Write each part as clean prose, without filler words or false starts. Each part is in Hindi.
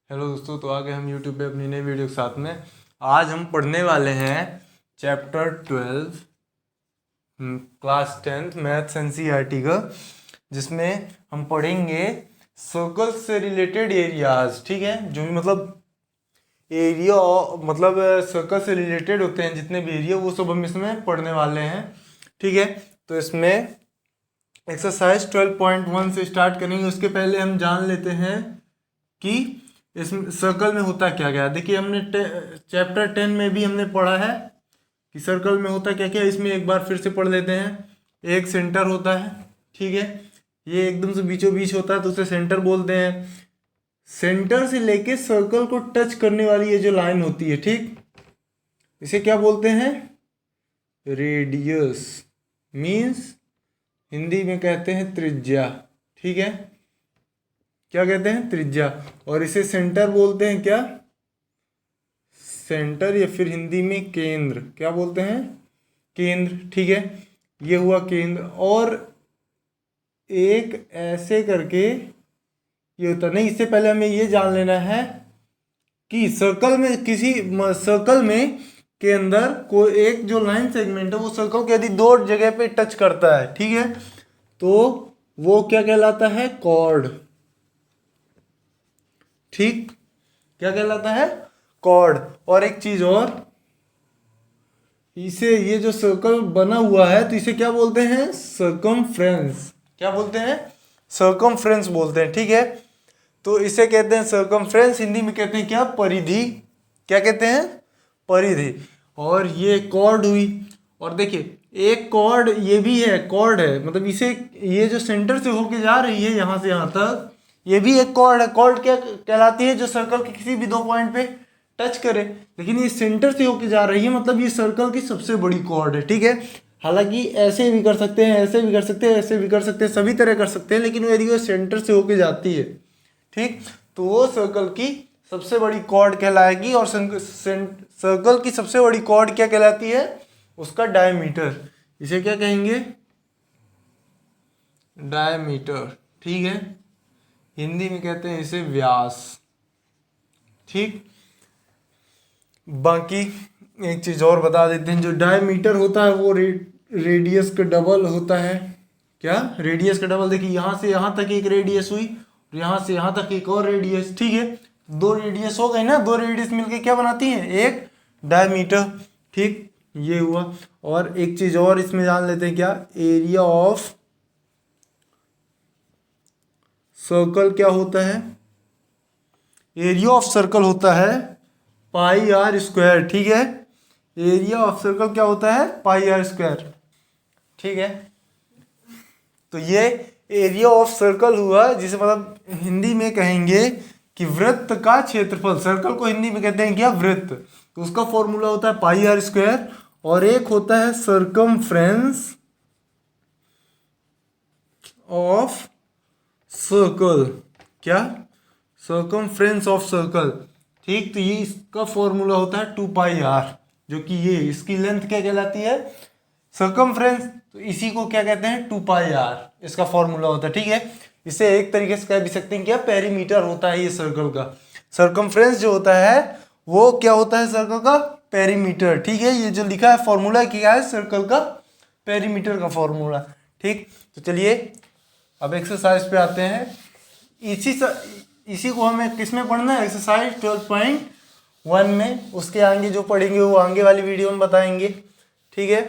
हेलो दोस्तों, तो आ गए हम यूट्यूब पे अपनी नई वीडियो के साथ में। आज हम पढ़ने वाले हैं chapter 12 class 10th maths NCERT का, जिसमें हम पढ़ेंगे सर्कल से रिलेटेड एरियाज। ठीक है, जो भी मतलब एरिया मतलब सर्कल से रिलेटेड होते हैं, जितने भी एरिया वो सब हम इसमें पढ़ने वाले हैं। ठीक है, तो इसमें एक्सरसाइज 12.1 से स्टार्ट करेंगे। उसके पहले हम जान लेते हैं कि इस सर्कल में होता क्या क्या। देखिए, हमने चैप्टर 10 में भी हमने पढ़ा है कि सर्कल में होता क्या क्या। इसमें एक बार फिर से पढ़ लेते हैं। एक सेंटर होता है, ठीक है, ये एकदम से बीचों बीच होता है तो उसे सेंटर बोलते हैं। सेंटर से लेके सर्कल को टच करने वाली ये जो लाइन होती है, ठीक, इसे क्या बोलते हैं? रेडियस। मीन्स हिंदी में कहते हैं त्रिज्या। ठीक है, क्या कहते हैं? त्रिज्या। और इसे सेंटर बोलते हैं क्या? सेंटर, या फिर हिंदी में केंद्र। क्या बोलते हैं? केंद्र। ठीक है, ये हुआ केंद्र। और एक ऐसे करके ये होता नहीं। इससे पहले हमें ये जान लेना है कि सर्कल में सर्कल में के अंदर कोई एक जो लाइन सेगमेंट है वो सर्कल के यदि दो जगह पे टच करता है, ठीक है, तो वो क्या कहलाता है? कॉर्ड। ठीक, क्या कहलाता है? कॉर्ड। और एक चीज और, इसे ये जो सर्कल बना हुआ है तो इसे क्या बोलते हैं? सर्कमफ्रेंस। क्या बोलते हैं? सर्कमफ्रेंस बोलते हैं। ठीक है, तो इसे कहते हैं सर्कमफ्रेंस। हिंदी में कहते हैं क्या? परिधि। क्या कहते हैं? परिधि। और ये कॉर्ड हुई। और देखिए, एक कॉर्ड ये भी है, कॉर्ड है, मतलब इसे ये जो सेंटर से होके जा रही है यहां से यहां तक, ये भी एक कॉर्ड है। कॉर्ड क्या कहलाती है? जो सर्कल के किसी भी दो पॉइंट पे टच करे। लेकिन ये सेंटर से होके जा रही है, मतलब ये सर्कल की सबसे बड़ी कॉर्ड है। ठीक है, हालांकि ऐसे भी कर सकते हैं, ऐसे भी कर सकते हैं, ऐसे भी कर सकते हैं, सभी तरह कर सकते हैं, लेकिन यदि वो सेंटर से होके जाती है, ठीक, तो वो सर्कल की सबसे बड़ी कॉर्ड कहलाएगी। और सर्कल की सबसे बड़ी कॉर्ड क्या कहलाती है? उसका डायमीटर। इसे क्या कहेंगे? डायमीटर। ठीक है, हिंदी में कहते हैं इसे व्यास। ठीक, बाकी एक चीज और बता देते हैं, जो डायमीटर होता है वो रेडियस का डबल होता है। क्या? रेडियस का डबल। देखिए, यहां से यहां तक एक रेडियस हुई, और यहां से यहां तक एक और रेडियस। ठीक है, दो रेडियस हो गई ना, दो रेडियस मिलके क्या बनाती है? एक डायमीटर। ठीक, ये हुआ। और एक चीज और इसमें जान लेते हैं, क्या? एरिया ऑफ सर्कल क्या होता है? एरिया ऑफ सर्कल होता है पाई आर स्क्वायर। ठीक है, एरिया ऑफ सर्कल क्या होता है? Pi R square. ठीक है, तो ये एरिया ऑफ सर्कल हुआ, जिसे मतलब हिंदी में कहेंगे कि वृत्त का क्षेत्रफल। सर्कल को हिंदी में कहते हैं क्या? वृत्त। तो उसका फॉर्मूला होता है पाई आर स्क्वायर। और एक होता है सर्कमफ्रेंस ऑफ सर्कल। क्या? Circumference of circle. ठीक, तो ये इसका फॉर्मूला होता है 2 पाई आर, जो कि ये इसकी लेंथ क्या कहलाती है? सर्कमफ्रेंस। तो इसी को क्या कहते हैं? 2 पाई आर इसका फॉर्मूला होता है। ठीक है, इसे एक तरीके से कह भी सकते हैं क्या? पेरीमीटर होता है ये सर्कल का। सर्कमफ्रेंस जो होता है वो क्या होता है? सर्कल का पेरीमीटर। ठीक है, ये जो लिखा है फॉर्मूला क्या है? सर्कल का पेरीमीटर का फॉर्मूला। ठीक, तो चलिए अब एक्सरसाइज पे आते हैं। इसी इसी को हमें किस में पढ़ना है? एक्सरसाइज 12.1 में। उसके आगे जो पढ़ेंगे वो आगे वाली वीडियो में बताएंगे। ठीक है,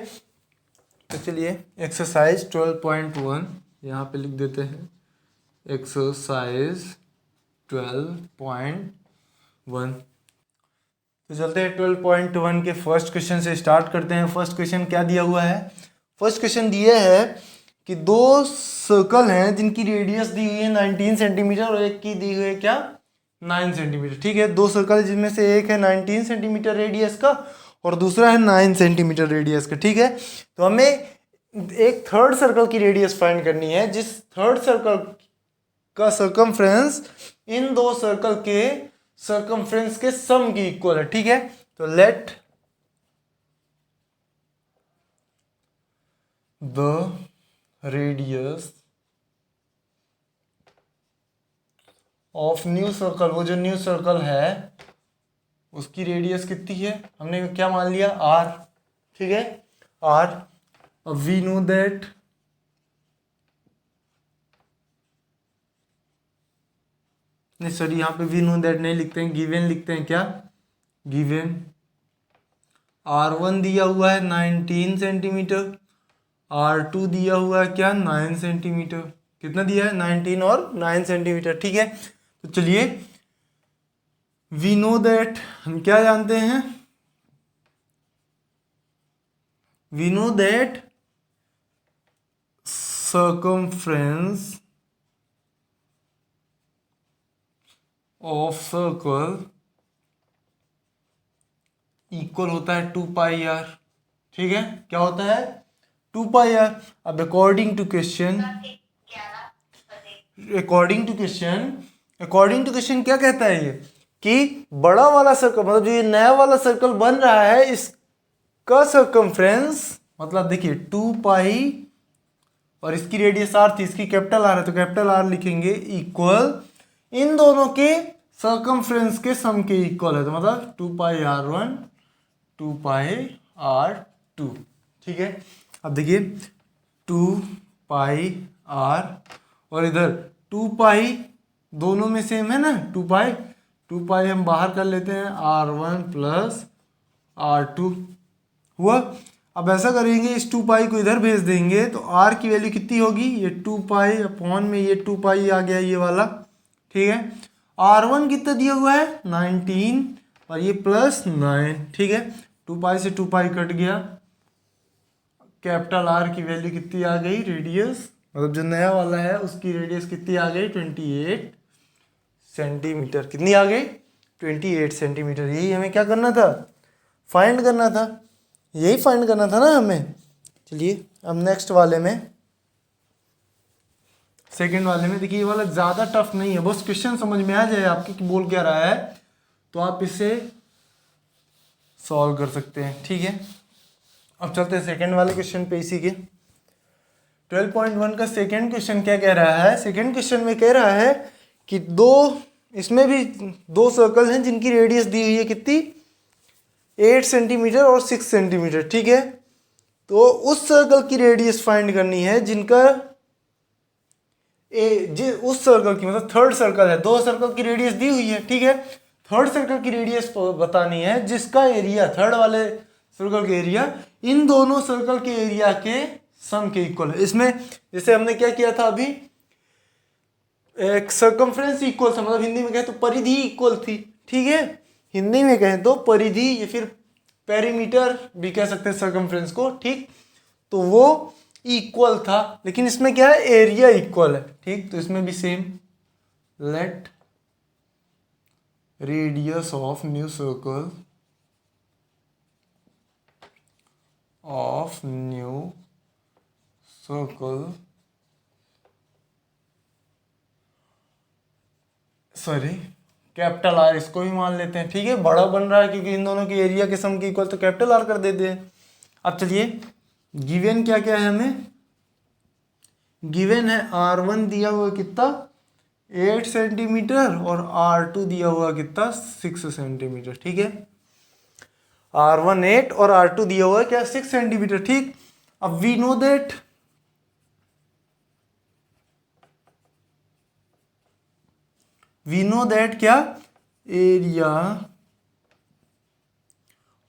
तो चलिए एक्सरसाइज 12.1 यहाँ पे लिख देते हैं। एक्सरसाइज 12.1। तो चलते हैं 12.1 के फर्स्ट क्वेश्चन से स्टार्ट करते हैं। फर्स्ट क्वेश्चन क्या दिया हुआ है? फर्स्ट क्वेश्चन दिया है कि दो सर्कल हैं जिनकी रेडियस दी हुई है 19 सेंटीमीटर और एक की दी हुई है क्या? 9 सेंटीमीटर। ठीक है, दो सर्कल जिनमें से एक है 19 सेंटीमीटर रेडियस का और दूसरा है 9 सेंटीमीटर रेडियस का। ठीक है, तो हमें एक थर्ड सर्कल की रेडियस फाइंड करनी है, जिस थर्ड सर्कल का सर्कमफ्रेंस इन दो सर्कल के सर्कमफ्रेंस के सम की इक्वल है। ठीक है, तो let the radius of new circle, वो जो न्यू सर्कल है उसकी रेडियस कितनी है, हमने क्या मान लिया r, ठीक है r। अब वी नो दैट नहीं सॉरी यहाँ पे वी नो दैट नहीं लिखते हैं, गिवन लिखते हैं। क्या गिवन r1 दिया हुआ है 19 सेंटीमीटर, r2 दिया हुआ है क्या 9 सेंटीमीटर, कितना दिया है 19 और 9 सेंटीमीटर, ठीक है। तो चलिए वी नो दैट, हम क्या जानते हैं, we know that circumference of circle equal होता है 2 पाई आर, ठीक है, क्या होता है 2 पाई आर। अब according to question, according to question क्या कहता है ये कि बड़ा वाला सर्कल, मतलब जो ये नया वाला सर्कल बन रहा है इसका सर्कमफ्रेंस, मतलब देखिए 2 पाई और इसकी रेडियस आर थी, इसकी कैपिटल आर है तो कैपिटल आर लिखेंगे, इक्वल इन दोनों के सर्कमफ्रेंस के सम के इक्वल है, तो मतलब 2 पाई r1 2 पाई r2, ठीक है। अब देखिए 2 पाई r और इधर 2 पाई, दोनों में सेम है ना, 2 पाई हम बाहर कर लेते हैं, r1 प्लस r2 हुआ। अब ऐसा करेंगे, इस 2 पाई को इधर भेज देंगे तो r की वैल्यू कितनी होगी, ये 2 पाई अपॉन में ये 2 पाई आ गया ये वाला, ठीक है। r1 कितना दिया हुआ है 19 और ये प्लस 9, ठीक है। 2 पाई से 2 पाई कट गया, कैपिटल R की वैल्यू कितनी आ गई, रेडियस, मतलब जो नया वाला है उसकी रेडियस कितनी आ गई 28 सेंटीमीटर, कितनी आ गई 28 सेंटीमीटर। यही हमें क्या करना था, फाइंड करना था, यही फाइंड करना था ना हमें। चलिए अब नेक्स्ट वाले में, सेकंड वाले में देखिए, ये वाला ज़्यादा टफ नहीं है, बस क्वेश्चन समझ में आ जाए आपके कि बोल क्या रहा है तो आप इसे सॉल्व कर सकते हैं, ठीक है। अब चलते हैं सेकंड वाले क्वेश्चन पे, इसी के 12.1 का सेकंड क्वेश्चन क्या कह रहा है। सेकंड क्वेश्चन में कह रहा है कि इसमें भी दो सर्कल हैं जिनकी रेडियस दी हुई है कितनी 8 सेंटीमीटर और 6 सेंटीमीटर, ठीक है। तो उस सर्कल की रेडियस फाइंड करनी है जिनका उस सर्कल की, मतलब थर्ड सर्कल है, दो सर्कल की रेडियस दी हुई है, ठीक है। थर्ड सर्कल की रेडियस बतानी है जिसका एरिया, थर्ड वाले सर्कल के एरिया इन दोनों सर्कल के एरिया के सम के इक्वल है। इसमें जैसे हमने क्या किया था अभी, एक सर्कमफ्रेंस इक्वल था, मतलब हिंदी में कहें तो परिधि इक्वल थी, ठीक है। हिंदी में कहें तो परिधि या फिर पेरीमीटर भी कह सकते हैं सर्कमफ्रेंस को, ठीक। तो वो इक्वल था, लेकिन इसमें क्या है एरिया इक्वल है, ठीक। तो इसमें भी same, let radius of new circle sorry capital R, इसको भी मान लेते हैं, ठीक है। बड़ा बन रहा है क्योंकि इन दोनों के एरिया के सम के इक्वल, तो कैपिटल आर कर देते हैं। अब चलिए गिवन क्या क्या है हमें, गिवन है r1 दिया हुआ कितना 8 सेंटीमीटर और r2 दिया हुआ कितना 6 सेंटीमीटर, ठीक है। r1 8 और r2 दिया हुआ क्या 6 सेंटीमीटर, ठीक। अब वी नो दैट क्या एरिया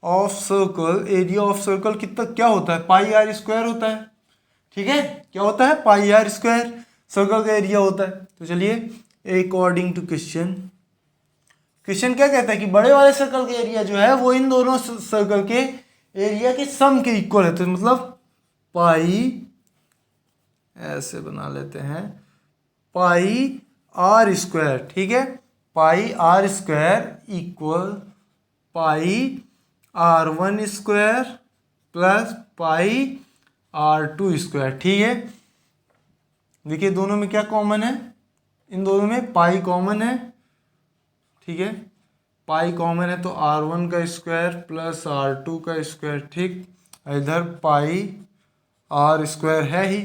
ऑफ सर्कल कितना क्या होता है, पाई आर स्क्वायर होता है, ठीक है। क्या होता है पाई आर स्क्वायर सर्कल का एरिया होता है। तो चलिए अकॉर्डिंग टू क्वेश्चन क्या कहता है कि बड़े वाले सर्कल के एरिया जो है वो इन दोनों सर्कल के एरिया के सम के इक्वल है, तो मतलब पाई, ऐसे बना लेते हैं, पाई आर स्क्वायर, ठीक है। Pi R square equal pi r1 square plus pi r2 square, ठीक है। देखिए दोनों में क्या कॉमन है, इन दोनों में पाई कॉमन है, ठीक है। पाई कॉमन है तो r1 का स्क्वायर प्लस r2 का स्क्वायर, ठीक। इधर पाई r स्क्वायर है ही,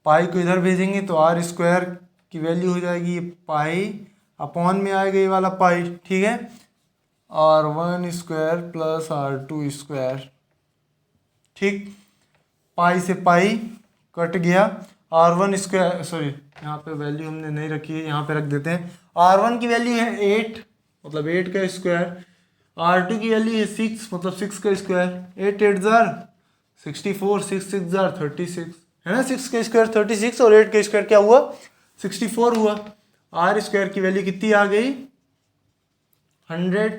पाई को इधर भेजेंगे तो r स्क्वायर की वैल्यू हो जाएगी पाई अपॉन में आएगा ये वाला पाई, ठीक है, R1 square plus R2 square, ठीक, पाई से पाई कट गया, R1 स्क्वायर, सॉरी यहाँ पे वैल्यू हमने नहीं रखी है, यहाँ पे रख देते हैं। R1 की वैल्यू है 8, मतलब 8 का स्क्वायर, R2 की वैल्यू है 6, मतलब 6 का स्क्वायर, 8 8 जार 64, 6 6 जार 36, है ना, 6 का स्क्वायर 36 और 8 का स्क्वायर क्या हुआ 64 हुआ। R स्क्वायर की वैल्यू कितनी आ गई 100,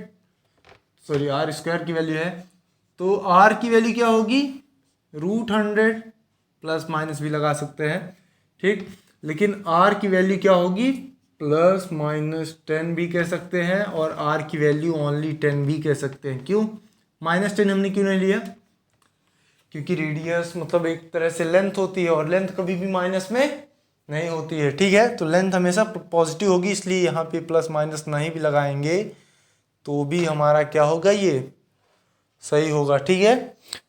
सॉरी R स्क्वायर की वैल्यू है, तो R की वैल्यू क्या होगी √100, प्लस माइनस भी लगा सकते हैं, ठीक, लेकिन R की वैल्यू क्या होगी प्लस माइनस 10 भी कह सकते हैं, और R की वैल्यू ओनली 10 भी कह सकते हैं। क्यों -10 हमने क्यों नहीं लिया, क्योंकि रेडियस मतलब एक तरह से लेंथ होती है और लेंथ कभी भी माइनस में नहीं होती है, ठीक है, तो लेंथ हमेशा पॉजिटिव होगी, इसलिए यहाँ पे प्लस माइनस नहीं भी लगाएंगे तो भी हमारा क्या होगा ये सही होगा, ठीक है।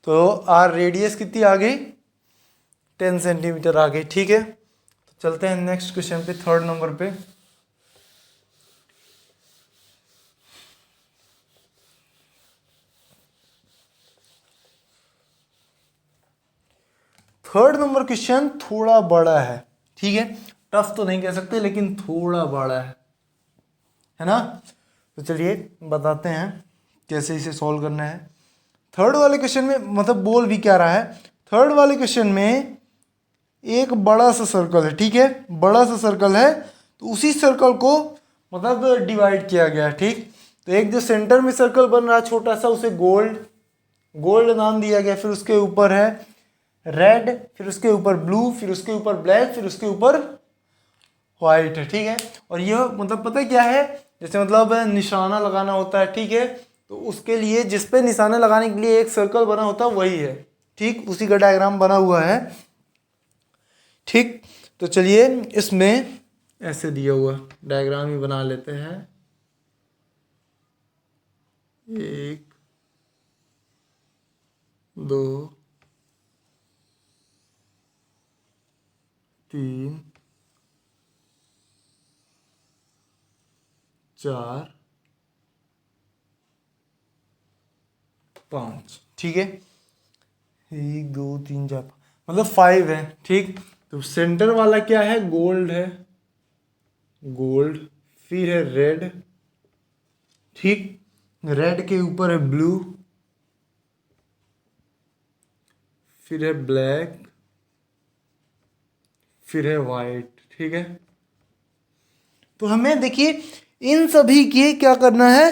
तो R रेडियस कितनी आ गई 10 सेंटीमीटर आ गई, ठीक है। तो चलते हैं नेक्स्ट क्वेश्चन पे, 3rd नंबर पे। थर्ड नंबर क्वेश्चन थोड़ा बड़ा है, ठीक है, टफ तो नहीं कह सकते लेकिन थोड़ा बड़ा है ना। तो चलिए बताते हैं कैसे इसे सॉल्व करना है। थर्ड वाले क्वेश्चन में मतलब बोल भी क्या रहा है, थर्ड वाले क्वेश्चन में एक बड़ा सा सर्कल है, ठीक है, बड़ा सा सर्कल है, तो उसी सर्कल को मतलब डिवाइड किया गया है, ठीक। तो एक जो सेंटर में सर्कल बन रहा है छोटा सा, उसे गोल्ड नाम दिया गया, फिर उसके ऊपर है रेड, फिर उसके ऊपर ब्लू, फिर उसके ऊपर ब्लैक, फिर उसके ऊपर व्हाइट है, ठीक है। और यह मतलब पता है क्या है, जैसे मतलब निशाना लगाना होता है, ठीक है, तो उसके लिए जिस पे निशाना लगाने के लिए एक सर्कल बना होता है वही है, ठीक, उसी का डायग्राम बना हुआ है, ठीक। तो चलिए इसमें ऐसे दिया हुआ डायग्राम ही बना लेते हैं, 1 2 3 4 5, ठीक है, 1 2 3 4 मतलब 5 है, ठीक। तो सेंटर वाला क्या है गोल्ड है, गोल्ड, फिर है रेड, ठीक, रेड के ऊपर है ब्लू, फिर है ब्लैक, फिर है वाइट, ठीक है। तो हमें देखिए इन सभी की क्या करना है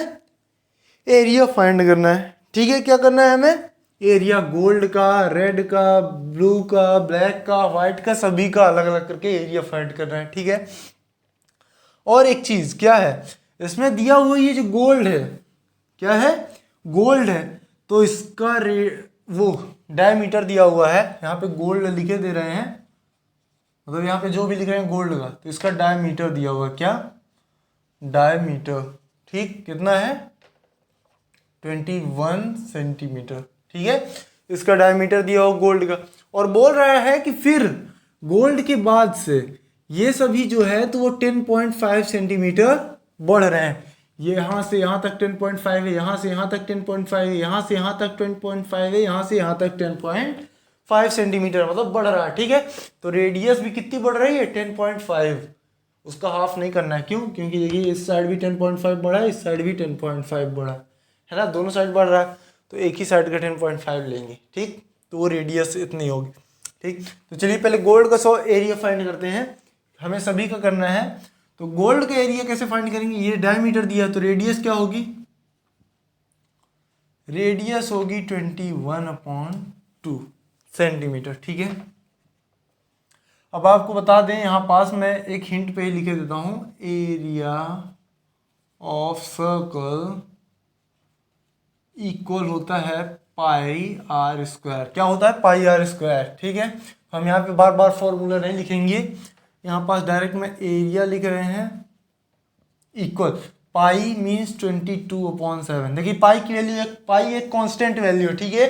एरिया फाइंड करना है, ठीक है, क्या करना है हमें एरिया गोल्ड का, रेड का, ब्लू का, ब्लैक का, व्हाइट का, सभी का अलग अलग करके एरिया फाइंड करना है, ठीक है। और एक चीज क्या है इसमें दिया हुआ ये जो गोल्ड है, क्या है गोल्ड है, तो इसका वो डायमीटर दिया हुआ है, यहाँ पे गोल्ड लिखे दे रहे हैं, मतलब यहाँ पे जो भी लिख रहे हैं गोल्ड का, तो इसका डायमीटर दिया हुआ है, क्या डायमीटर, ठीक, कितना है 21 सेंटीमीटर, ठीक है, इसका डायमीटर दिया हुआ गोल्ड का। और बोल रहा है कि फिर गोल्ड के बाद से ये सभी जो है तो वो 10.5 सेंटीमीटर बढ़ रहे हैं, ये यहाँ से यहाँ तक 10.5 है, यहाँ से यहाँ तक 10.5 है, यहाँ से यहाँ तक 10.5 है, यहाँ से यहाँ तक 10.5 सेंटीमीटर मतलब बढ़ रहा है, ठीक है। तो रेडियस भी कितनी बढ़ रही है 10.5, उसका हाफ नहीं करना है, क्यों, क्योंकि देखिए इस साइड भी 10.5 बढ़ा है, इस साइड भी 10.5 बढ़ा है ना, दोनों साइड बढ़ रहा है, तो एक ही साइड का 10.5 लेंगे, ठीक, तो वो रेडियस इतनी होगी, ठीक। तो चलिए पहले गोल्ड का एरिया फाइंड करते हैं, हमें सभी का करना है। तो गोल्ड का एरिया कैसे फाइंड करेंगे, ये डायमीटर दिया तो रेडियस क्या होगी, रेडियस होगी 21/2 सेंटीमीटर, ठीक है। अब आपको बता दें यहाँ पास मैं एक हिंट पे ही लिखे देता हूँ, एरिया ऑफ सर्कल इक्वल होता है πr², क्या होता है πr², ठीक है। हम यहाँ पे बार बार फॉर्मूला नहीं लिखेंगे, यहाँ पास डायरेक्ट में एरिया लिख रहे हैं, इक्वल पाई मीन्स 22/7, देखिए पाई की वैल्यू पाई एक कांस्टेंट वैल्यू है, ठीक है,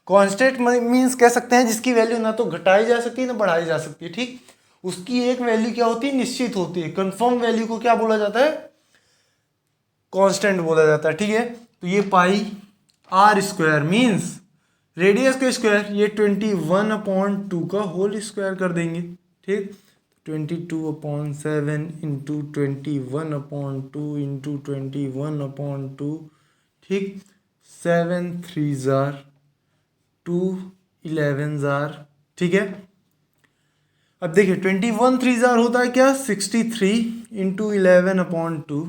कांस्टेंट मीन्स कह सकते हैं जिसकी वैल्यू ना तो घटाई जा सकती है ना बढ़ाई जा सकती है, ठीक, उसकी एक वैल्यू क्या होती है निश्चित होती है, कंफर्म वैल्यू को क्या बोला जाता है कांस्टेंट बोला जाता है, ठीक है। तो ये पाई आर स्क्वायर मीन्स रेडियस का स्क्वायर, ये 21/2 का होल स्क्वायर कर देंगे, ठीक। 22/7 इंटू 21/2 इंटू 21/2, ठीक। 7 3 जार 2 11 जार, ठीक है। अब देखिए 21 3 जार होता है क्या 63 इंटू 11/2,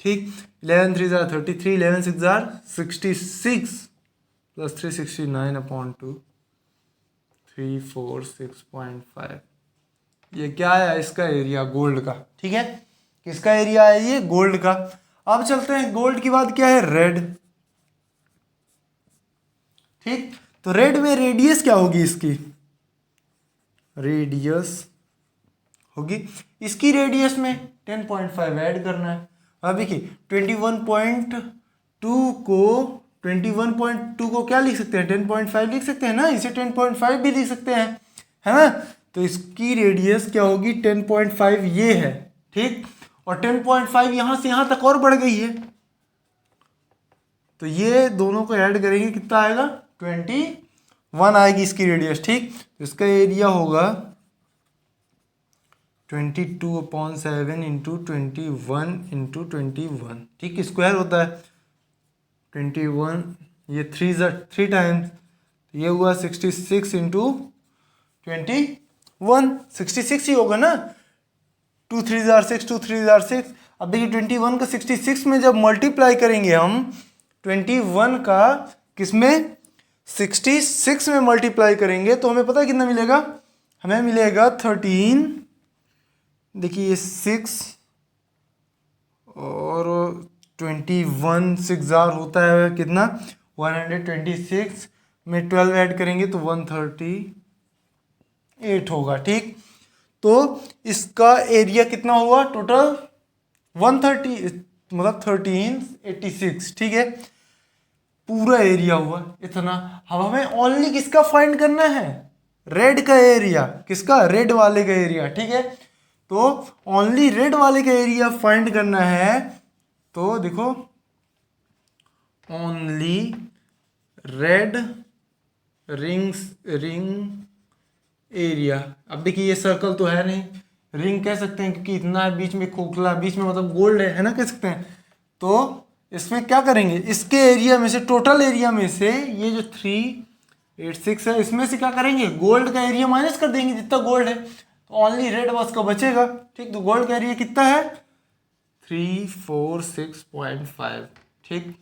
ठीक। 11 3 जार 33, 11 6 जार 66 प्लस 3 69/2, 346.5। ये क्या है इसका एरिया गोल्ड का, ठीक है। किसका एरिया है ये गोल्ड का। अब चलते हैं गोल्ड की बात क्या है रेड, ठीक। तो रेड में रेडियस क्या होगी इसकी, रेडियस होगी इसकी रेडियस में 10.5 ऐड करना है। अब देखिए 21.2 को क्या लिख सकते हैं 10.5 लिख सकते हैं ना, इसे 10.5 भी लिख सकते हैं, है ना। तो इसकी रेडियस क्या होगी 10.5 ये है, ठीक। और 10.5 यहां से यहां तक और बढ़ गई है, तो ये दोनों को ऐड करेंगे कितना आएगा 21 आएगी इसकी रेडियस, ठीक। तो इसका एरिया होगा 22/7 इंटू 21 इंटू 21, ठीक। स्क्वायर होता है 21, ये 3 टाइम्स, ये हुआ 66 इंटू 21, 66 ही होगा ना, 2 3 जार 6, 2 3 जार 6। अब देखिए 21 का 66 में जब मल्टीप्लाई करेंगे हम 21 का किसमें 66 में मल्टीप्लाई करेंगे तो हमें पता है कितना मिलेगा, हमें मिलेगा 13, देखिए ये 6 और 21 6 जार होता है कितना 126 में 12 ऐड करेंगे तो 138 होगा, ठीक। तो इसका एरिया कितना हुआ टोटल 130 मतलब 1386, ठीक है। पूरा एरिया हुआ इतना। अब हमें ओनली किसका फाइंड करना है रेड का एरिया, किसका रेड वाले का एरिया, ठीक है। तो ओनली रेड वाले का एरिया फाइंड करना है, तो देखो ओनली रेड रिंग एरिया। अब देखिए ये सर्कल तो है नहीं, रिंग कह सकते हैं क्योंकि इतना है बीच में खोखला, बीच में मतलब गोल्ड है ना कह सकते हैं। तो इसमें क्या करेंगे इसके एरिया में से टोटल एरिया में से ये जो 386 है इसमें से क्या करेंगे गोल्ड का एरिया माइनस कर देंगे जितना गोल्ड है, तो ओनली रेड बस का बचेगा, ठीक। तो गोल्ड का एरिया कितना है 346.5, ठीक।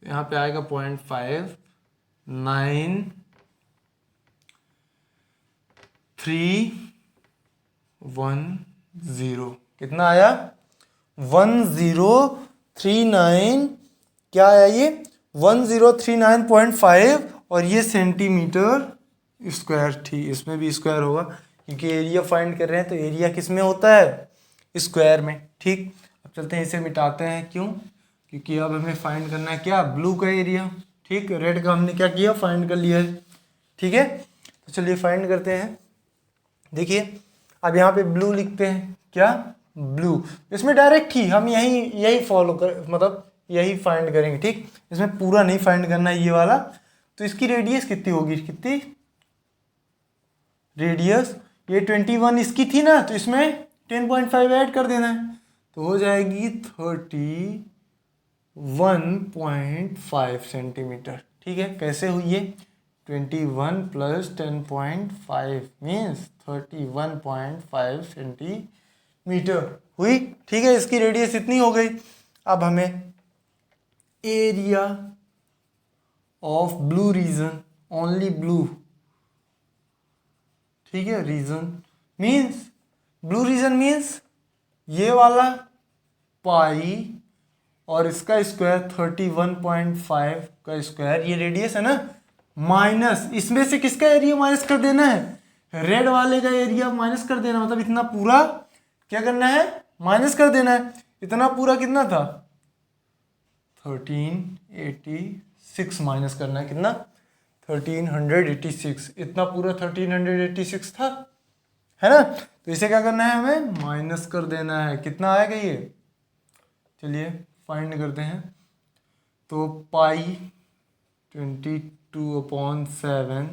यहाँ पे आएगा 0.5930, कितना आया 1039, क्या आया ये 1039.5 और ये सेंटीमीटर स्क्वायर, ठीक। इसमें भी स्क्वायर होगा क्योंकि एरिया फाइंड कर रहे हैं, तो एरिया किस में होता है स्क्वायर में, ठीक। अब चलते हैं इसे मिटाते हैं, क्यों क्योंकि अब हमें फाइंड करना है क्या ब्लू का एरिया, ठीक। रेड का हमने क्या किया फाइंड कर लिया है, ठीक है। तो चलिए फाइंड करते हैं। देखिए अब यहाँ पे ब्लू लिखते हैं, क्या ब्लू, इसमें डायरेक्ट ही हम यही फॉलो कर मतलब यही फाइंड करेंगे, ठीक। इसमें पूरा नहीं फाइंड करना है ये वाला। तो इसकी रेडियस कितनी होगी, कितनी रेडियस ये 21 इसकी थी ना, तो इसमें 10.5 ऐड कर देना है, तो हो जाएगी 31.5 सेंटीमीटर, ठीक है। कैसे हुई ये 21 प्लस 10.5 मीन्स 31.5 सेंटीमीटर हुई, ठीक है। इसकी रेडियस इतनी हो गई। अब हमें area of blue region, only blue, ठीक है। Region means blue region means ये वाला पाई और इसका स्क्वायर 31.5 का स्क्वायर, ये रेडियस है ना, माइनस इसमें से किसका एरिया माइनस कर देना है रेड वाले का एरिया माइनस कर देना, मतलब इतना पूरा क्या करना है माइनस कर देना है। इतना पूरा कितना था 1386 माइनस करना है, कितना 1386, इतना पूरा 1386 था, है ना। तो इसे क्या करना है हमें माइनस कर देना है, कितना आएगा ये, चलिए फाइंड करते हैं। तो पाई 22/7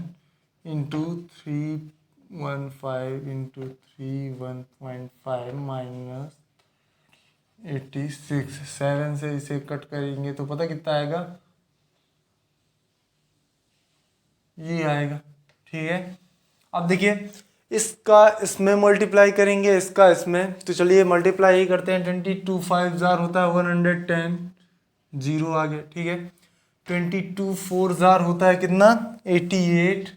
इंटू 315 इंटू 3 1.5 माइनस 86। 7 से इसे कट करेंगे तो पता कितना आएगा, ये आएगा। ठीक है, अब देखिए इसका इसमें मल्टीप्लाई करेंगे, इसका इसमें, तो चलिए मल्टीप्लाई ही करते हैं। 22 5 जार होता है 110, जीरो आ गया। ठीक है, 22 4 जार होता है कितना, 88।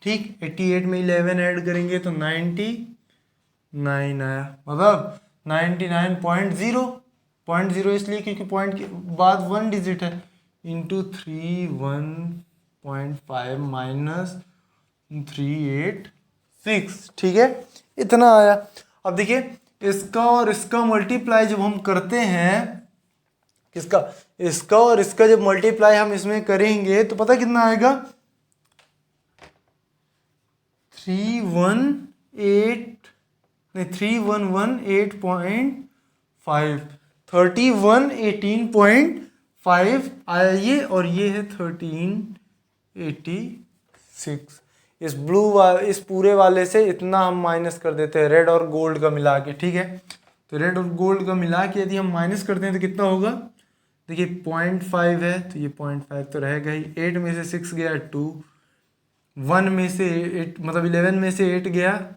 ठीक, 88 में 11 ऐड करेंगे तो 99 आया, मतलब 99.0 इसलिए क्योंकि पॉइंट के बाद 1 डिजिट है, इंटू 3 1.5 माइनस 386। ठीक है, इतना आया। अब देखिए इसका और इसका मल्टीप्लाई जब हम करते हैं, किसका, इसका और इसका जब मल्टीप्लाई हम इसमें करेंगे तो पता कितना आएगा, 3118.5 3118.5 आया ये, और ये है 1386। इस इस पूरे वाले से इतना हम माइनस कर देते हैं रेड और गोल्ड का मिला के। ठीक है, तो रेड और गोल्ड का मिला के यदि हम माइनस करते हैं तो कितना होगा, देखिए 0.5 है तो ये 0.5 तो रहेगा ही। 8 में से 6 गया 2, 1 में से 8 मतलब 11 में से 8 गया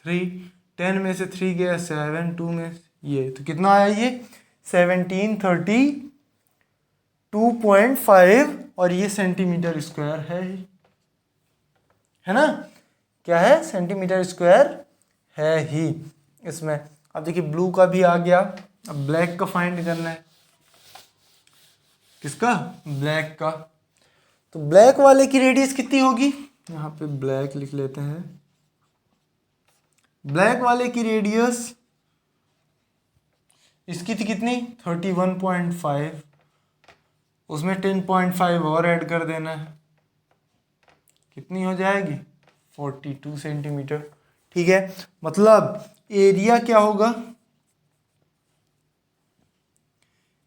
3, 10 में से 3 गया 7, 2 में ये, तो कितना आया ये 1732.5, और ये सेंटीमीटर स्क्वायर है ना, क्या है, सेंटीमीटर स्क्वायर है ही इसमें। अब देखिए ब्लू का भी आ गया, अब ब्लैक का फाइंड करना है। किसका, ब्लैक का। तो ब्लैक वाले की रेडियस कितनी होगी, यहाँ पे ब्लैक लिख लेते हैं। ब्लैक वाले की रेडियस इसकी थी कितनी, 31.5, उसमें 10.5 और ऐड कर देना है, कितनी हो जाएगी 42 सेंटीमीटर। ठीक है, मतलब एरिया क्या होगा,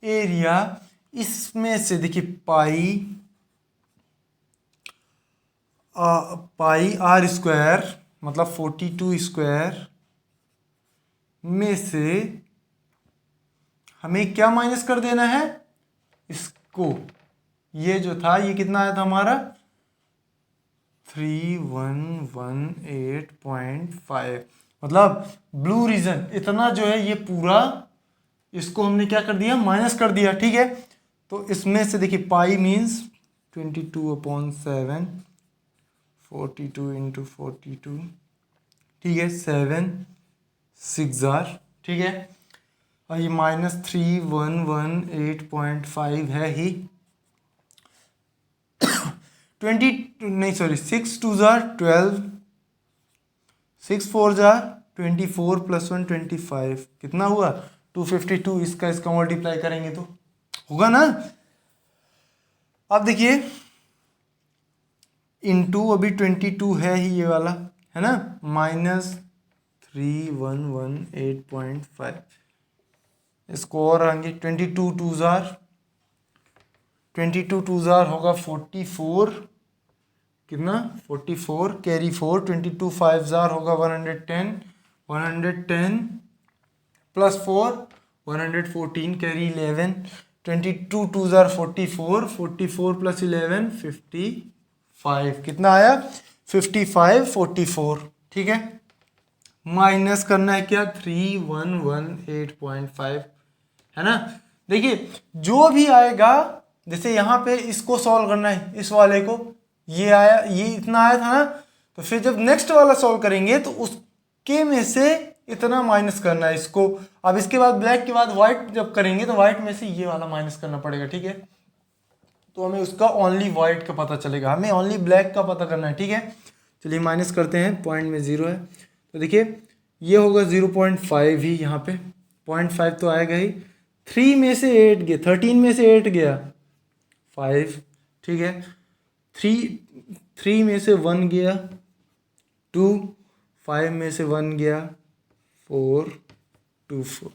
एरिया इसमें से देखिए पाई आर स्क्वायर मतलब 42 स्क्वायर में से हमें क्या माइनस कर देना है, इसको, ये जो था ये कितना आया था हमारा 3118.5, मतलब ब्लू रीजन इतना जो है ये पूरा, इसको हमने क्या कर दिया, माइनस कर दिया। ठीक है, तो इसमें से देखिए पाई मीन्स 22/7, 42 इंटू 42, ठीक है, 7 6 जार। ठीक है, और ये माइनस 3118.5 है ही, 6 2 जार 12, 6 4 जार 24 प्लस 1 25, कितना हुआ 252। इसका मल्टीप्लाई करेंगे तो होगा ना। अब देखिए इंटू अभी 22 है ही ये वाला, है ना, माइनस 3118.5, इसको और आएंगे 22 2 जार होगा 44, कितना 44 कैरी 4, 22 5 जार होगा 110, 110 प्लस 4 114 कैरी 11, 22 2 जार 44, 44 प्लस 11 55, कितना आया 55 44। ठीक है, माइनस करना है क्या 3118.5, है ना। देखिए जो भी आएगा, जैसे यहाँ पे इसको सॉल्व करना है, इस वाले को, ये आया, ये इतना आया था ना, तो फिर जब नेक्स्ट वाला सॉल्व करेंगे तो उसके में से इतना माइनस करना है इसको। अब इसके बाद ब्लैक के बाद व्हाइट जब करेंगे तो व्हाइट में से ये वाला माइनस करना पड़ेगा। ठीक है, तो हमें उसका ओनली व्हाइट का पता चलेगा, हमें ओनली ब्लैक का पता करना है। ठीक है, चलिए माइनस करते हैं, पॉइंट में 0 है तो देखिए ये होगा 0.5 ही, यहाँ पे 0.5 तो आएगा ही। 3 में से 8 गया, 13 में से 8 गया 5, ठीक है, 3 में से 1 गया 2, 5 में से 1 गया 4, 2 4,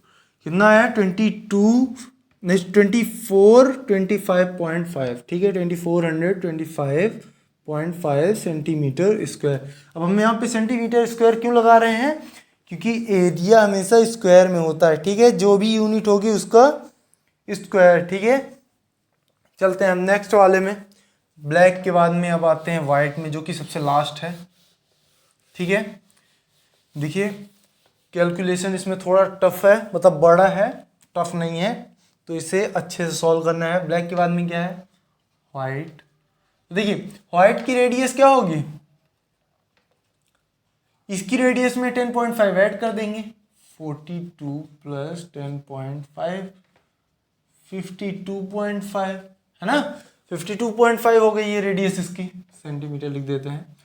कितना आया 22 नहीं 2425.5, ठीक है, 2425.5 सेंटीमीटर स्क्वायर। अब हम यहाँ पे सेंटीमीटर स्क्वायर क्यों लगा रहे हैं? क्योंकि एरिया हमेशा स्क्वायर में होता है, ठीक है, जो भी यूनिट होगी उसका स्क्वायर, ठीक है। चलते हैं हम नेक्स्ट वाले में। ब्लैक के बाद में अब आते हैं वाइट में, जो कि सबसे लास्ट है, ठीक है। देखिए कैलकुलेशन इसमें थोड़ा टफ है, मतलब बड़ा है, टफ नहीं है, तो इसे अच्छे से सॉल्व करना है। ब्लैक के बाद में क्या है? वाइट। तो देखिए वाइट की रेडियस क्या होगी? इसकी रेडियस में 10.5 ऐड कर देंगे, 42 प्लस 10.5 52.5, है ना, 52.5 हो गई ये रेडियस इसकी, सेंटीमीटर लिख देते हैं।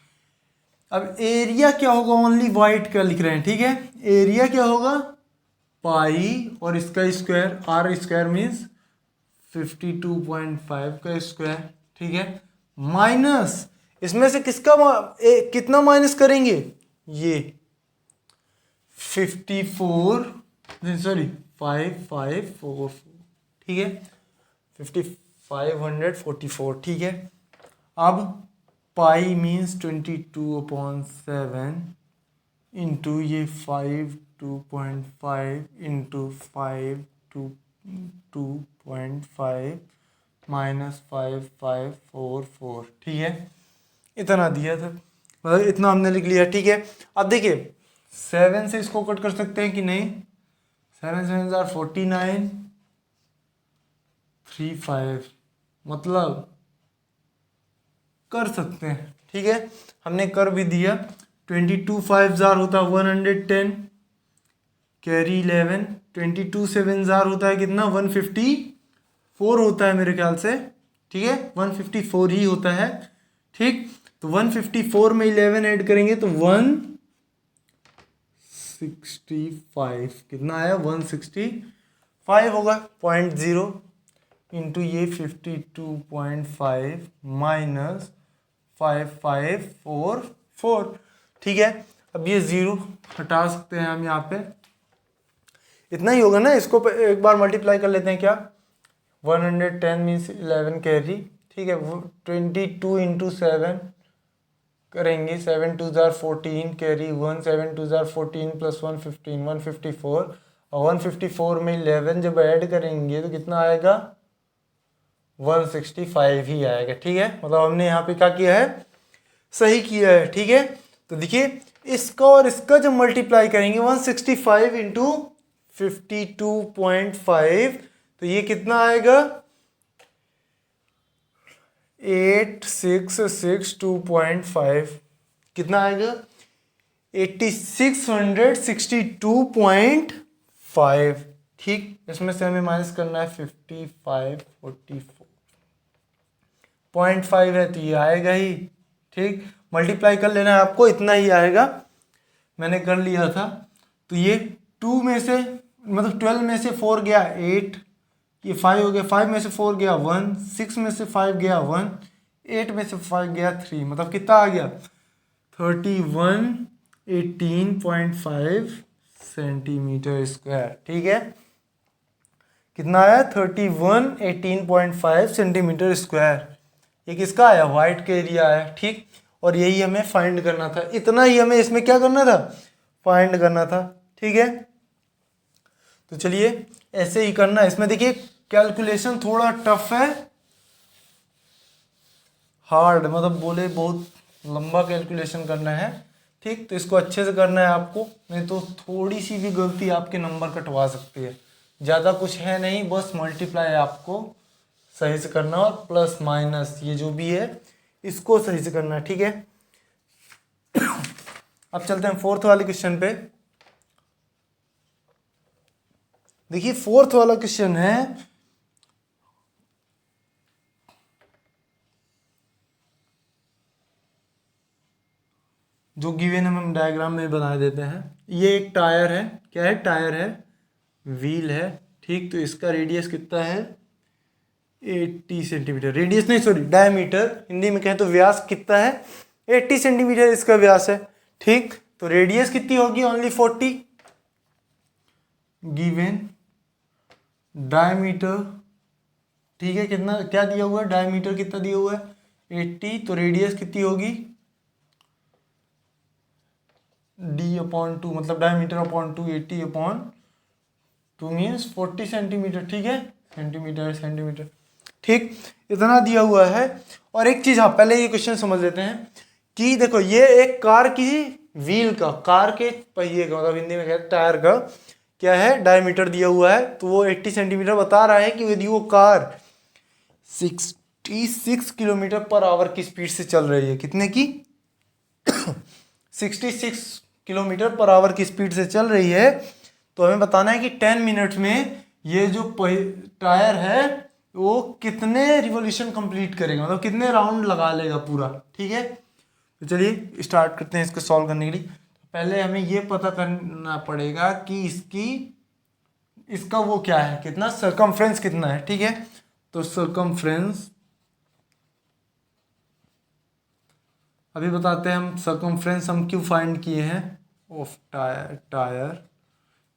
अब एरिया क्या होगा? ओनली वाइट का लिख रहे हैं, ठीक है। एरिया क्या होगा? पाई और इसका स्क्वायर, आर स्क्वायर मीन्स 52.5 का स्क्वायर, ठीक है, माइनस इसमें से किसका कितना माइनस करेंगे? ये 54, सॉरी 5544, ठीक है, 5544, ठीक है। अब पाई मीन्स 22/7 इंटू ये 52.5 इंटू 5/2.5 माइनस 5544, ठीक है, इतना दिया था, मतलब इतना हमने लिख लिया, ठीक है। अब देखिए 7 से इसको कट कर सकते हैं कि नहीं? 7 7 49 35, मतलब कर सकते हैं, ठीक है, हमने कर भी दिया। 22 5 जार होता है 110, कैरी 11, 22 7 जार होता है कितना? 154 होता है मेरे ख्याल से, ठीक है, 154 ही होता है, ठीक। तो 154 में 11 ऐड करेंगे तो 165, कितना आया? 165 होगा, 0.0 इंटू ये 52.5 माइनस 5544, ठीक है। अब ये जीरो हटा सकते हैं हम यहाँ पे, इतना ही होगा ना। इसको एक बार मल्टीप्लाई कर लेते हैं, क्या? 110 मीन्स 11 कैरी, ठीक है, 22 इंटू 7 करेंगे, 7 2 जार 14 कैरी 1, 7 2 जार 14 प्लस 115 154, और 154 में 11 जब ऐड करेंगे तो कितना आएगा? 165 ही आएगा, ठीक है, मतलब हमने यहाँ पे क्या किया है? सही किया है, ठीक है। तो देखिए इसका और इसका जब मल्टीप्लाई करेंगे 165 इंटू 52.5, तो ये कितना आएगा? 8662.5, कितना आएगा? 8662.5, ठीक। इसमें से हमें माइनस करना है 5544.5 है, तो ये आएगा ही, ठीक। मल्टीप्लाई कर लेना है आपको, इतना ही आएगा, मैंने कर लिया था। तो ये 2 में से, मतलब 12 में से 4 गया 8, ये 5 हो गया, 5 में से 4 गया 1, 6 में से 5 गया 1, 8 में से 5 गया 3, मतलब कितना आ गया? 3118.5 सेंटीमीटर स्क्वायर, ठीक है, कितना आया? 3118.5 सेंटीमीटर स्क्वायर। ये किसका आया? वाइट का एरिया आया, ठीक। और यही हमें फाइंड करना था, इतना ही हमें इसमें क्या करना था? फाइंड करना था, ठीक है। तो चलिए ऐसे ही करना है। इसमें देखिए कैलकुलेशन थोड़ा टफ है, हार्ड, मतलब बोले बहुत लंबा कैलकुलेशन करना है, ठीक। तो इसको अच्छे से करना है आपको, नहीं तो थोड़ी सी भी गलती आपके नंबर कटवा सकती है। ज़्यादा कुछ है नहीं, बस मल्टीप्लाई आपको सही से करना और प्लस माइनस ये जो भी है इसको सही से करना है, ठीक है। अब चलते हैं फोर्थ वाले क्वेश्चन पे। देखिए फोर्थ वाला क्वेश्चन है, जो गिवन हम डायग्राम में बना देते हैं। ये एक टायर है, क्या है? टायर है, व्हील है, ठीक। तो इसका रेडियस कितना है? 80 सेंटीमीटर, रेडियस नहीं सॉरी डायमीटर, हिंदी में कहें तो व्यास कितना है? 80 सेंटीमीटर इसका व्यास है, ठीक। तो रेडियस कितनी होगी? ओनली 40 गिवन, डायमीटर, ठीक है, कितना क्या दिया हुआ है, डायमीटर कितना दिया हुआ है 80, तो रेडियस कितनी होगी d/2, मतलब डायमीटर अपॉन 2, 80/2 मीन्स 40 सेंटीमीटर, ठीक है, सेंटीमीटर, ठीक, इतना दिया हुआ है। और एक चीज, हाँ पहले ये क्वेश्चन समझ लेते हैं कि देखो ये एक कार की व्हील का, कार के पहिए का, मतलब हिंदी में कहते हैं टायर का क्या है, डायमीटर दिया हुआ है, तो वो 80 सेंटीमीटर बता रहा है कि यदि वो कार 66 किलोमीटर पर आवर की स्पीड से चल रही है, कितने की 66 किलोमीटर पर आवर की स्पीड से चल रही है, तो हमें बताना है कि 10 मिनट में ये जो टायर है वो कितने रिवॉल्यूशन कंप्लीट करेगा, मतलब कितने राउंड लगा लेगा पूरा, ठीक है। तो चलिए स्टार्ट करते हैं इसको सॉल्व करने के लिए। पहले हमें ये पता करना पड़ेगा कि इसका वो क्या है, कितना सरकमफ्रेंस कितना है, ठीक है। तो सरकमफ्रेंस अभी बताते हैं हम, सरकमफ्रेंस हम क्यों फाइंड किए हैं ऑफ टायर,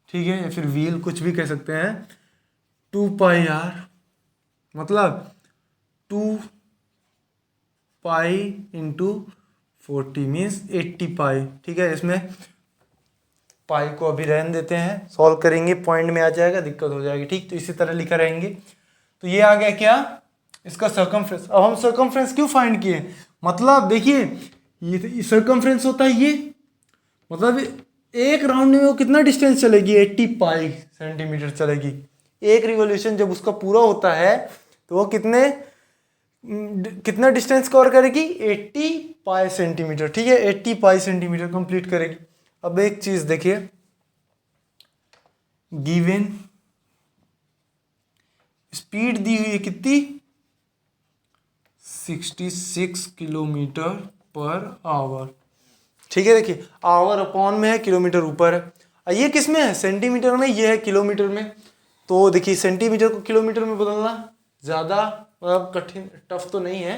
ठीक है, या फिर व्हील कुछ भी कह सकते हैं। 2πr मतलब 2π इंटू 40 मीन्स 80π, ठीक है। इसमें पाई को अभी रहने देते हैं, सॉल्व करेंगे पॉइंट में आ जाएगा, दिक्कत हो जाएगी, ठीक। तो इसी तरह लिखा रहेंगे। तो ये आ गया क्या, इसका सरकमफ्रेंस। अब हम सरकमफ्रेंस क्यों फाइंड किए, मतलब देखिए ये सरकमफ्रेंस होता है ये, मतलब एक राउंड में वो कितना डिस्टेंस चलेगी 80π सेंटीमीटर चलेगी। एक रिवॉल्यूशन जब उसका पूरा होता है तो वो कितना डिस्टेंस कवर करेगी 80π सेंटीमीटर, ठीक है, 80π सेंटीमीटर कंप्लीट करेगी। अब एक चीज देखिए, गिवन स्पीड दी हुई है कितनी 66 किलोमीटर पर आवर, ठीक है। देखिए आवर अपॉन में है, किलोमीटर ऊपर है, ये किस में है सेंटीमीटर में, ये है किलोमीटर में। तो देखिए सेंटीमीटर को किलोमीटर में बदलना ज़्यादा मतलब कठिन टफ तो नहीं है,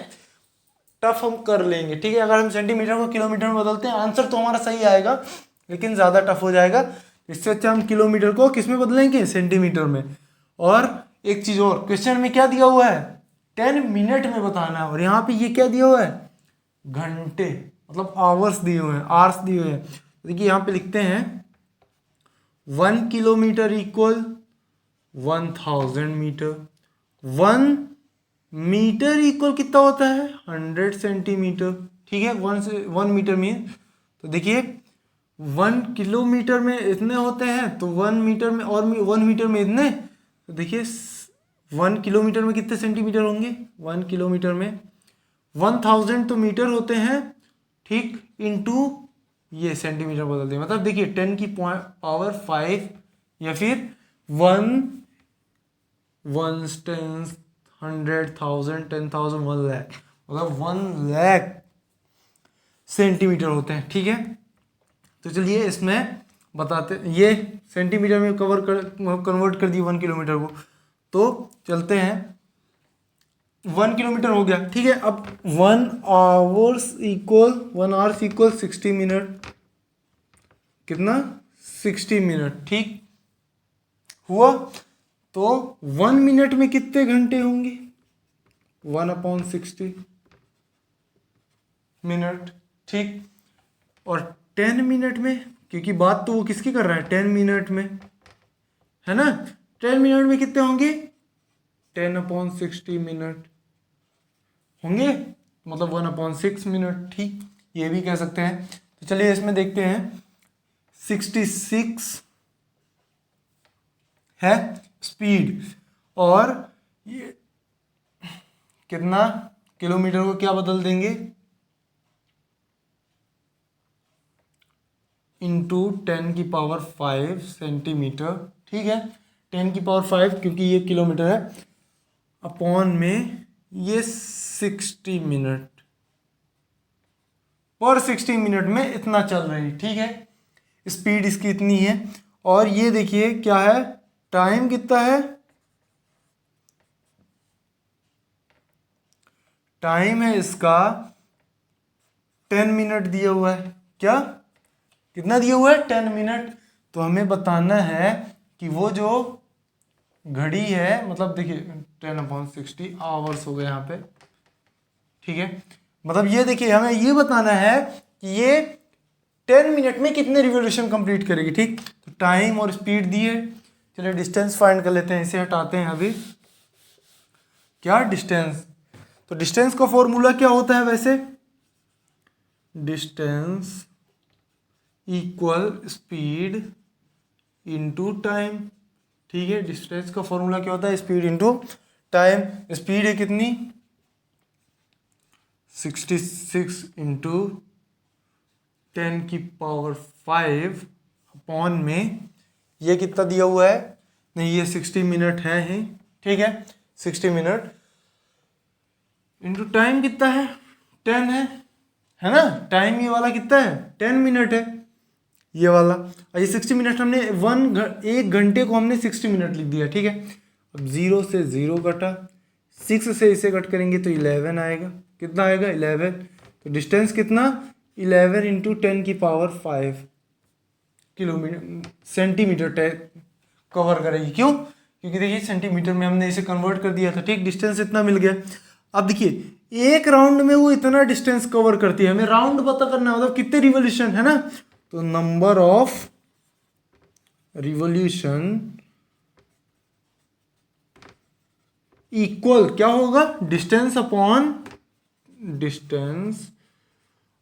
टफ हम कर लेंगे, ठीक है। अगर हम सेंटीमीटर को किलोमीटर में बदलते हैं आंसर तो हमारा सही आएगा, लेकिन ज़्यादा टफ हो जाएगा। इससे अच्छा हम किलोमीटर को किस में बदलेंगे, सेंटीमीटर में। और एक चीज़ और, क्वेश्चन में क्या दिया हुआ है 10 मिनट में बताना है, और यहाँ पे ये क्या दिया हुआ है घंटे, मतलब आवर्स दिए हुए हैं, आवर्स दिए हुए हैं। देखिए यहाँ पे लिखते हैं 1 kilometre equal 1000 metre, 1 metre equal कितना होता है 100 सेंटीमीटर, ठीक है। 1 मीटर में, तो देखिए 1 किलोमीटर में इतने होते हैं, तो 1 मीटर में, और 1 मीटर में इतने, तो देखिए 1 किलोमीटर में कितने सेंटीमीटर होंगे, 1 किलोमीटर में 1000 तो मीटर होते हैं, ठीक, इनटू ये सेंटीमीटर बदल दें, मतलब देखिए 10 की पावर 5 या फिर 1 10 100,000 10,000 1 लाख, मतलब 1 लाख सेंटीमीटर होते हैं, ठीक है। तो चलिए इसमें बताते, ये सेंटीमीटर में कन्वर्ट कर दिए 1 किलोमीटर को, तो चलते हैं 1 किलोमीटर हो गया, ठीक है। अब 1 आवर्स इक्वल 60 मिनट, कितना 60 मिनट, ठीक हुआ। तो 1 मिनट में कितने घंटे होंगे 1/60 मिनट, ठीक। और 10 मिनट में, क्योंकि बात तो वो किसकी कर रहा है 10 मिनट में, है ना, 10 मिनट में कितने होंगे 10/60 मिनट होंगे, मतलब 1/6 मिनट, ठीक, ये भी कह सकते हैं। तो चलिए इसमें देखते हैं 66 है स्पीड, और ये कितना किलोमीटर को क्या बदल देंगे इंटू 10 की पावर 5 सेंटीमीटर, ठीक है, 10 की पावर 5 क्योंकि ये किलोमीटर है, अपॉन में ये 60 मिनट, और 60 मिनट में इतना चल रही, ठीक है, स्पीड इसकी इतनी है। और ये देखिए क्या है, टाइम कितना है, टाइम है इसका 10 मिनट दिया हुआ है, क्या कितना दिया हुआ है 10 मिनट। तो हमें बताना है कि वो जो घड़ी है, मतलब देखिए 10/60 आवर्स हो गए यहाँ पे, ठीक है। मतलब ये देखिए हमें ये बताना है कि ये 10 मिनट में कितने रिवोल्यूशन कंप्लीट करेगी, ठीक। तो टाइम और स्पीड दी है, चलिए डिस्टेंस फाइंड कर लेते हैं, इसे हटाते हैं अभी। क्या डिस्टेंस, तो डिस्टेंस का फॉर्मूला क्या होता है वैसे, distance equal speed into time, ठीक है। डिस्टेंस का फॉर्मूला क्या होता है, स्पीड इनटू टाइम। स्पीड है कितनी 66 इंटू 10⁵ अपॉन में ये कितना दिया हुआ है, नहीं ये 60 मिनट है ही, ठीक है। 60 मिनट इंटू टाइम कितना है 10 है ना। टाइम ये वाला कितना है 10 मिनट है ये वाला, और ये 60 मिनट हमने 1 घंटे को हमने 60 मिनट लिख दिया, ठीक है। अब 0 से 0 कटा, 6 से इसे कट करेंगे तो 11 आएगा, कितना आएगा 11। तो डिस्टेंस कितना 11 इंटू 10⁵ किलोमीटर सेंटीमीटर कवर करेगी, क्यों, क्योंकि देखिए सेंटीमीटर में हमने इसे कन्वर्ट कर दिया था, ठीक। डिस्टेंस इतना मिल गया। अब देखिए एक राउंड में वो इतना डिस्टेंस कवर करती है, हमें राउंड पता करना है, मतलब कितने रिवोल्यूशन है ना। तो नंबर ऑफ रिवोल्यूशन इक्वल क्या होगा, डिस्टेंस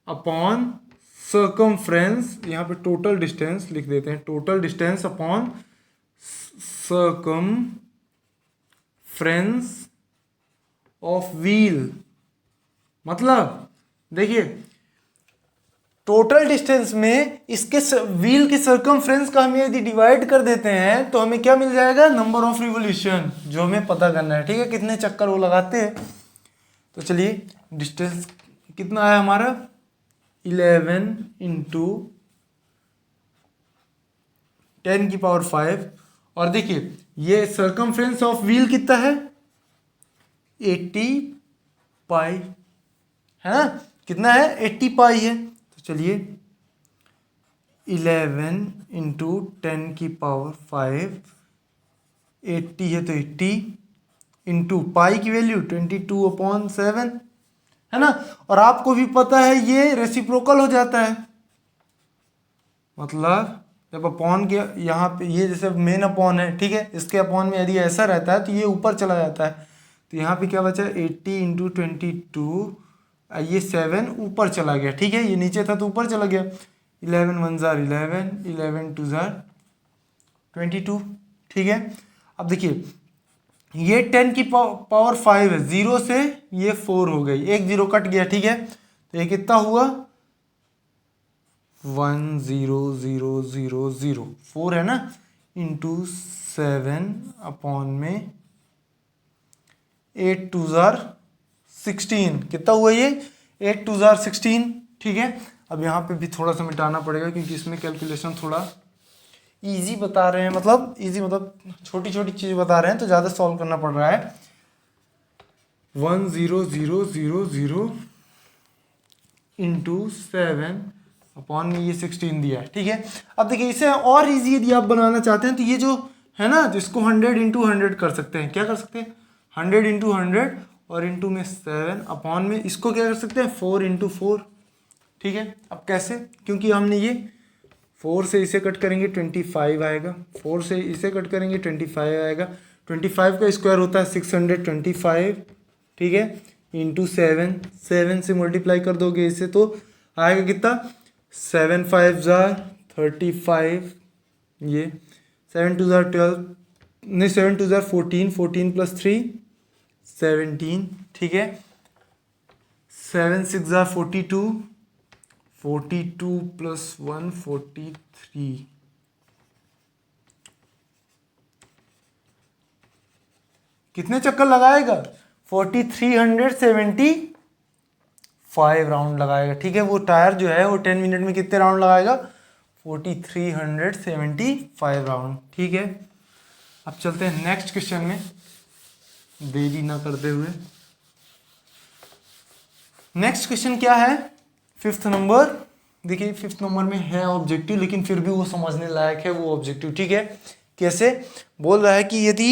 अपॉन सर्कमफ्रेंस, यहाँ पे टोटल डिस्टेंस लिख देते हैं, total distance upon circumference of wheel. मतलब देखिए टोटल डिस्टेंस में इसके व्हील के सर्कमफ्रेंस का हम यदि डिवाइड कर देते हैं तो हमें क्या मिल जाएगा, नंबर ऑफ रिवोल्यूशन, जो हमें पता करना है, ठीक है। कितने चक्कर वो लगाते हैं। तो चलिए डिस्टेंस कितना है हमारा 11 इंटू 10⁵, और देखिए ये सर्कमफ्रेंस ऑफ व्हील कितना है 80 पाई, है ना, कितना है 80 पाई है। तो चलिए 11 इंटू 10⁵, 80 है तो 80 इंटू पाई की वैल्यू 22/7, है ना। और आपको भी पता है ये रेसिप्रोकल हो जाता है, मतलब जब अपॉन के यहाँ पे ये जैसे मेन अपॉन है, ठीक है, इसके अपॉन में यदि ऐसा रहता है तो ये ऊपर चला जाता है। तो यहाँ पे क्या बचा 80 इंटू 22, ये 7 ऊपर चला गया, ठीक है, ये नीचे था तो ऊपर चला गया। 11 1 जार 11, 11 2 जार 22, ठीक है। अब देखिए ये 10⁵ है, 0 से ये 4 हो गई, एक 0 कट गया, ठीक है। तो ये कितना हुआ 1 0 0 0 0 4 है ना, इंटू 7 अपॉन में 8 2 जार 16, कितना हुआ ये 8 2 जार 16, ठीक है। अब यहाँ पे भी थोड़ा सा मिटाना पड़ेगा क्योंकि इसमें कैलकुलेशन थोड़ा इजी बता रहे हैं, मतलब इजी मतलब छोटी छोटी चीज़ बता रहे हैं तो ज़्यादा सॉल्व करना पड़ रहा है। 1 0 0 0 0 इंटू 7 अपॉन में ये 16 दिया है, ठीक है। अब देखिए इसे और इजी यदि आप बनाना चाहते हैं तो ये जो है ना, जिसको 100 इंटू 100 कर सकते हैं, क्या कर सकते हैं 100 इंटू 100 और इंटू में 7 अपॉन में इसको क्या कर सकते हैं 4 इंटू 4, ठीक है। अब कैसे, क्योंकि हमने ये 4 से इसे कट करेंगे 25 आएगा, 4 से इसे कट करेंगे 25 आएगा, 25 का स्क्वायर होता है 625, ठीक है, इंटू 7 से मल्टीप्लाई कर दोगे इसे तो आएगा कितना 7 5 जार 35, ये 7 2 जार 12, नहीं 7 2 जार 14, 14 प्लस 3 17, ठीक है। 7 6 जार 42, 42 प्लस 1 43, कितने चक्कर लगाएगा 4375 राउंड लगाएगा, ठीक है। वो टायर जो है वो 10 मिनट में कितने राउंड लगाएगा 4375 राउंड, ठीक है। अब चलते हैं नेक्स्ट क्वेश्चन में देरी ना करते हुए। नेक्स्ट क्वेश्चन क्या है 5th नंबर, देखिए 5th नंबर में है ऑब्जेक्टिव, लेकिन फिर भी वो समझने लायक है वो ऑब्जेक्टिव, ठीक है। कैसे? बोल रहा है कि यदि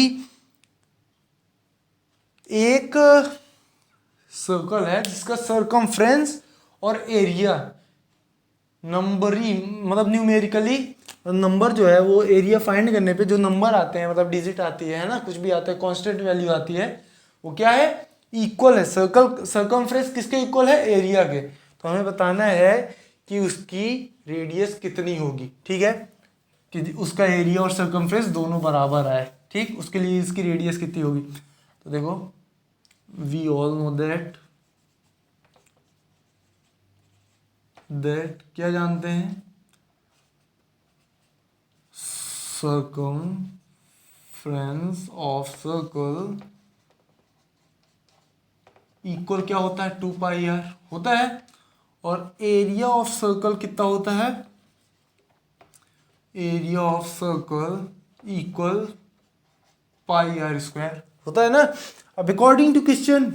एक सर्कल है जिसका सरकमफ्रेंस और एरिया नंबरी मतलब न्यूमेरिकली नंबर जो है वो एरिया फाइंड करने पे जो नंबर आते हैं मतलब डिजिट आती है ना, कुछ भी आता है, कांस्टेंट वैल्यू आती है, वो क्या है? इक्वल है। सरकमफ्रेंस किसके इक्वल है? एरिया के। तो हमें बताना है कि उसकी रेडियस कितनी होगी। ठीक है, कि उसका एरिया और सरकमफ्रेंस दोनों बराबर आए। ठीक, उसके लिए इसकी रेडियस कितनी होगी? तो देखो, वी ऑल नो दैट क्या जानते हैं? circumference ऑफ सर्कल इक्वल क्या होता है? 2πr होता है। और एरिया ऑफ सर्कल कितना होता है? Area of circle equal πr² होता है ना। अब अकॉर्डिंग टू क्वेश्चन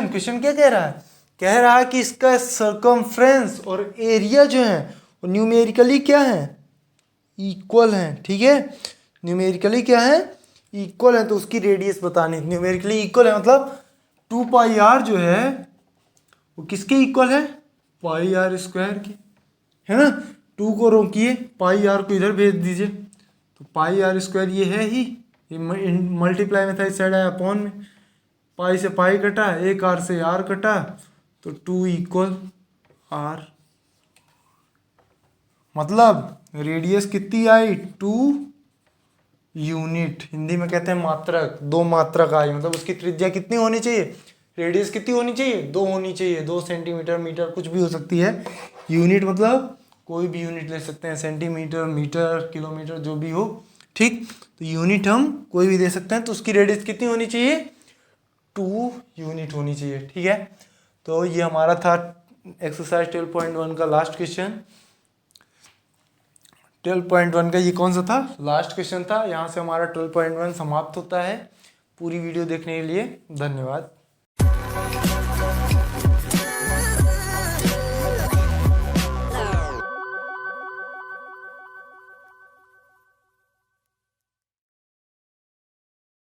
क्वेश्चन क्या कह रहा है? कह रहा है कि इसका सरकमफ्रेंस और एरिया जो है वो न्यूमेरिकली क्या है? इक्वल है। ठीक है, न्यूमेरिकली क्या है? इक्वल है। तो उसकी रेडियस बतानी, न्यूमेरिकली इक्वल है मतलब 2πr जो है वो किसके इक्वल है? πr² की, है ना। 2 को रोकिए, πr को इधर भेज दीजिए, तो πr² ये है ही, ये मल्टीप्लाई में था, इस साइड आया अपॉन में, पाई से पाई कटा, एक आर से आर कटा, तो 2 इक्वल आर। मतलब रेडियस कितनी आई? 2 यूनिट। हिंदी में कहते हैं मात्रक, 2 मात्रक आई। मतलब उसकी त्रिज्या कितनी होनी चाहिए? रेडियस कितनी होनी चाहिए? 2 होनी चाहिए। 2 सेंटीमीटर, मीटर कुछ भी हो सकती है। यूनिट मतलब कोई भी यूनिट ले सकते हैं, सेंटीमीटर, मीटर, किलोमीटर, जो भी हो। ठीक, तो यूनिट हम कोई भी दे सकते हैं। तो उसकी रेडियस कितनी होनी चाहिए? 2 यूनिट होनी चाहिए। ठीक है, तो ये हमारा था एक्सरसाइज 12.1 का लास्ट क्वेश्चन। 12.1 का ये कौन सा था? लास्ट क्वेश्चन था। यहाँ से हमारा 12.1 समाप्त होता है। पूरी वीडियो देखने के लिए धन्यवाद।